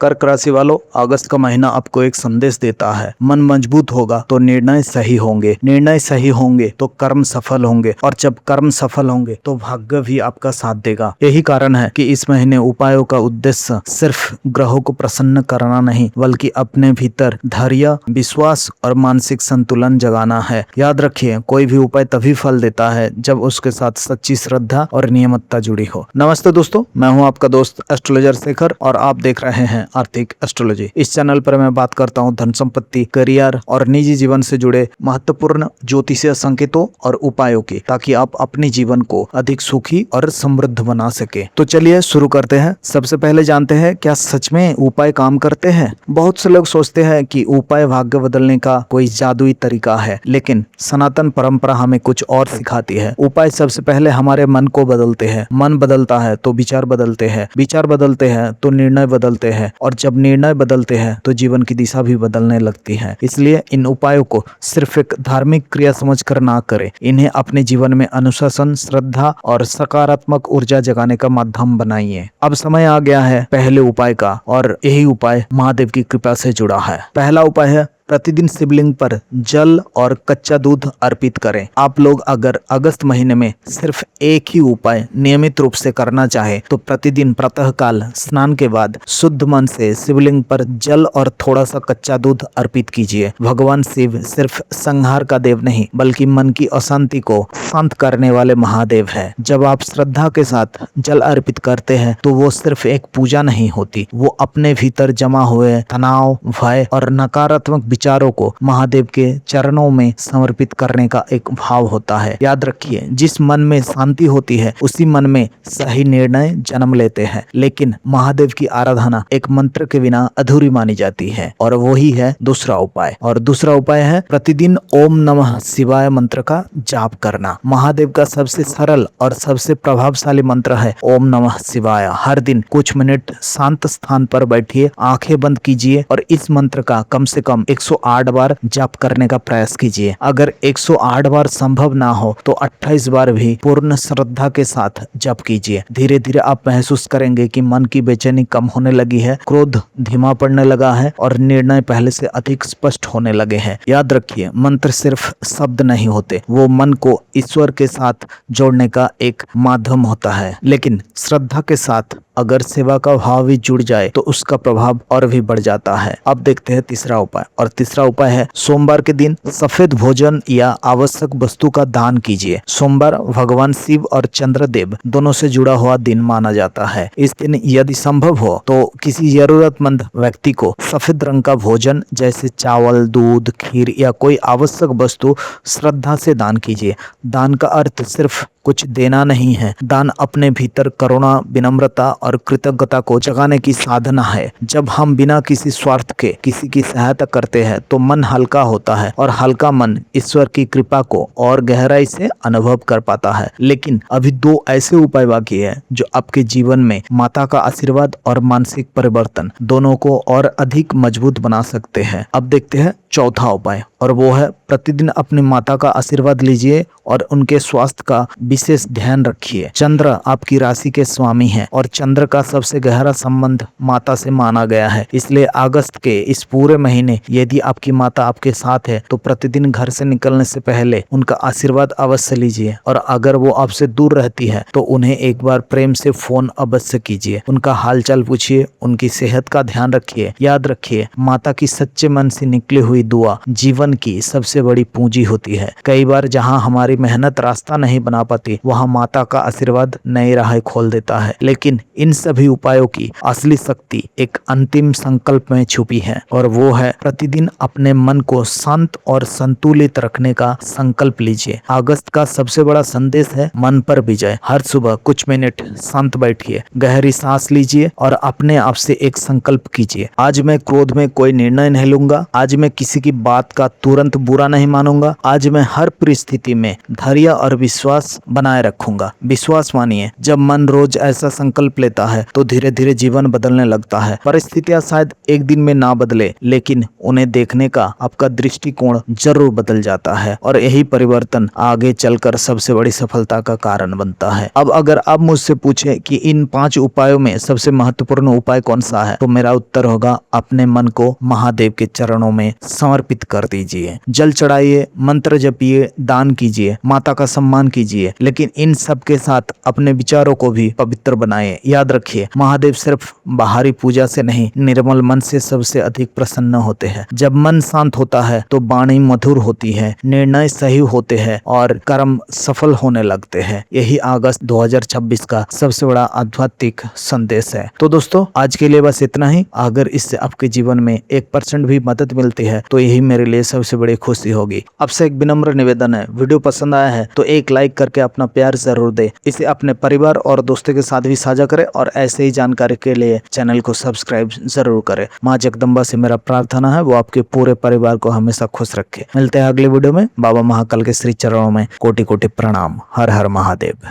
कर्क राशि वालों, अगस्त का महीना आपको एक संदेश देता है। मन मजबूत होगा तो निर्णय सही होंगे, निर्णय सही होंगे तो कर्म सफल होंगे, और जब कर्म सफल होंगे तो भाग्य भी आपका साथ देगा। यही कारण है कि इस महीने उपायों का उद्देश्य सिर्फ ग्रहों को प्रसन्न करना नहीं, बल्कि अपने भीतर धैर्य, विश्वास और मानसिक संतुलन जगाना है। याद रखिए, कोई भी उपाय तभी फल देता है जब उसके साथ सच्ची श्रद्धा और नियमितता जुड़ी हो। नमस्ते दोस्तों, मैं हूं आपका दोस्त एस्ट्रोलॉजर शेखर और आप देख रहे हैं आर्थिक एस्ट्रोलॉजी। इस चैनल पर मैं बात करता हूं धन संपत्ति, करियर और निजी जीवन से जुड़े महत्वपूर्ण ज्योतिषीय संकेतों और उपायों की, ताकि आप अपने जीवन को अधिक सुखी और समृद्ध बना सके। तो चलिए शुरू करते हैं। सबसे पहले जानते हैं, क्या सच में उपाय काम करते हैं? बहुत से लोग सोचते हैं कि उपाय भाग्य बदलने का कोई जादुई तरीका है, लेकिन सनातन परंपरा हमें कुछ और सिखाती है। उपाय सबसे पहले हमारे मन को बदलते हैं। मन बदलता है तो विचार बदलते हैं, विचार बदलते हैं तो निर्णय बदलते हैं, और जब निर्णय बदलते हैं तो जीवन की दिशा भी बदलने लगती है। इसलिए इन उपायों को सिर्फ एक धार्मिक क्रिया समझकर ना करें। इन्हें अपने जीवन में अनुशासन, श्रद्धा और सकारात्मक ऊर्जा जगाने का माध्यम बनाइए। अब समय आ गया है पहले उपाय का, और यही उपाय महादेव की कृपा से जुड़ा है। पहला उपाय है, प्रतिदिन शिवलिंग पर जल और कच्चा दूध अर्पित करें। आप लोग अगर अगस्त महीने में सिर्फ एक ही उपाय नियमित रूप से करना चाहे तो प्रतिदिन प्रातःकाल स्नान के बाद शुद्ध मन से शिवलिंग पर जल और थोड़ा सा कच्चा दूध अर्पित कीजिए। भगवान शिव सिर्फ संहार का देव नहीं, बल्कि मन की अशांति को शांत करने वाले महादेव है। जब आप श्रद्धा के साथ जल अर्पित करते हैं तो वो सिर्फ एक पूजा नहीं होती, वो अपने भीतर जमा हुए तनाव, भय और नकारात्मक विचारों को महादेव के चरणों में समर्पित करने का एक भाव होता है। याद रखिए, जिस मन में शांति होती है उसी मन में सही निर्णय जन्म लेते हैं। लेकिन महादेव की आराधना एक मंत्र के बिना अधूरी मानी जाती है, और वही है दूसरा उपाय। और दूसरा उपाय है प्रतिदिन ओम नमः शिवाय मंत्र का जाप करना। महादेव का सबसे सरल और सबसे प्रभावशाली मंत्र है ओम नमः शिवाय। हर दिन कुछ मिनट शांत स्थान पर बैठिए, आंखें बंद कीजिए और इस मंत्र का कम से कम 108 बार जप करने का प्रयास कीजिए। अगर 108 बार संभव ना हो तो 28 बार भी पूर्ण श्रद्धा के साथ जप कीजिए। धीरे धीरे आप महसूस करेंगे कि मन की बेचैनी कम होने लगी है, क्रोध धीमा पड़ने लगा है और निर्णय पहले से अधिक स्पष्ट होने लगे हैं। याद रखिए, मंत्र सिर्फ शब्द नहीं होते, वो मन को ईश्वर के साथ जोड़ने का एक माध्यम होता है। लेकिन श्रद्धा के साथ अगर सेवा का भाव भी जुड़ जाए तो उसका प्रभाव और भी बढ़ जाता है। अब देखते हैं तीसरा उपाय, और तीसरा उपाय है सोमवार के दिन सफेद भोजन या आवश्यक वस्तु का दान कीजिए। सोमवार भगवान शिव और चंद्रदेव दोनों से जुड़ा हुआ दिन माना जाता है। इस दिन यदि संभव हो तो किसी जरूरतमंद व्यक्ति को सफेद रंग का भोजन जैसे चावल, दूध, खीर या कोई आवश्यक वस्तु श्रद्धा से दान कीजिए। दान का अर्थ सिर्फ कुछ देना नहीं है, दान अपने भीतर करुणा, विनम्रता और कृतज्ञता को जगाने की साधना है। जब हम बिना किसी स्वार्थ के किसी की सहायता करते हैं तो मन हल्का होता है, और हल्का मन ईश्वर की कृपा को और गहराई से अनुभव कर पाता है। लेकिन अभी दो ऐसे उपाय बाकी है जो आपके जीवन में माता का आशीर्वाद और मानसिक परिवर्तन दोनों को और अधिक मजबूत बना सकते हैं। अब देखते हैं चौथा उपाय, और वो है प्रतिदिन अपनी माता का आशीर्वाद लीजिए और उनके स्वास्थ्य का विशेष ध्यान रखिए। चंद्र आपकी राशि के स्वामी हैं, और चंद्र का सबसे गहरा संबंध माता से माना गया है। इसलिए अगस्त के इस पूरे महीने यदि आपकी माता आपके साथ है तो प्रतिदिन घर से निकलने से पहले उनका आशीर्वाद अवश्य लीजिए, और अगर वो आपसे दूर रहती है तो उन्हें एक बार प्रेम से फोन अवश्य कीजिए। उनका हालचाल पूछिए, उनकी सेहत का ध्यान रखिए। याद रखिए, माता की सच्चे मन से निकली हुई दुआ जीवन की सबसे बड़ी पूंजी होती है। कई बार जहां हमारी मेहनत रास्ता नहीं बना पाती, वहां माता का आशीर्वाद नई राह खोल देता है। लेकिन इन सभी उपायों की असली शक्ति एक अंतिम संकल्प में छुपी है, और वो है प्रतिदिन अपने मन को शांत और संतुलित रखने का संकल्प लीजिए। अगस्त का सबसे बड़ा संदेश है मन पर विजय। हर सुबह कुछ मिनट शांत बैठिए, गहरी सांस लीजिए और अपने आप से एक संकल्प कीजिए, आज मैं क्रोध में कोई निर्णय नहीं लूंगा, आज मैं किसी किसी की बात का तुरंत बुरा नहीं मानूंगा। आज मैं हर परिस्थिति में धैर्य और विश्वास बनाए रखूंगा। विश्वास मानिए, जब मन रोज ऐसा संकल्प लेता है तो धीरे धीरे जीवन बदलने लगता है। परिस्थितियां शायद एक दिन में ना बदले, लेकिन उन्हें देखने का आपका दृष्टिकोण जरूर बदल जाता है और यही परिवर्तन आगे चलकर सबसे बड़ी सफलता का कारण बनता है। अब अगर आप मुझसे पूछे कि इन 5 उपायों में सबसे महत्वपूर्ण उपाय कौन सा है, तो मेरा उत्तर होगा अपने मन को महादेव के चरणों में समर्पित कर दीजिए। जल चढ़ाइए, मंत्र जपिए, दान कीजिए, माता का सम्मान कीजिए, लेकिन इन सब के साथ अपने विचारों को भी पवित्र बनाइए। याद रखिए, महादेव सिर्फ बाहरी पूजा से नहीं, निर्मल मन से सबसे अधिक प्रसन्न होते हैं। जब मन शांत होता है तो वाणी मधुर होती है, निर्णय सही होते हैं और कर्म सफल होने लगते हैं। यही अगस्त 2026 का सबसे बड़ा आध्यात्मिक संदेश है। तो दोस्तों, आज के लिए बस इतना ही। अगर इससे आपके जीवन में 1% भी मदद मिलती है तो यही मेरे लिए सबसे बड़ी खुशी होगी। आपसे एक विनम्र निवेदन है, वीडियो पसंद आया है तो एक लाइक करके अपना प्यार जरूर दे। इसे अपने परिवार और दोस्तों के साथ भी साझा करें और ऐसे ही जानकारी के लिए चैनल को सब्सक्राइब जरूर करें। माँ जगदम्बा से मेरा प्रार्थना है वो आपके पूरे परिवार को हमेशा खुश रखे। मिलते हैं अगले वीडियो में। बाबा महाकाल के श्री चरणों में कोटि कोटि प्रणाम। हर हर महादेव।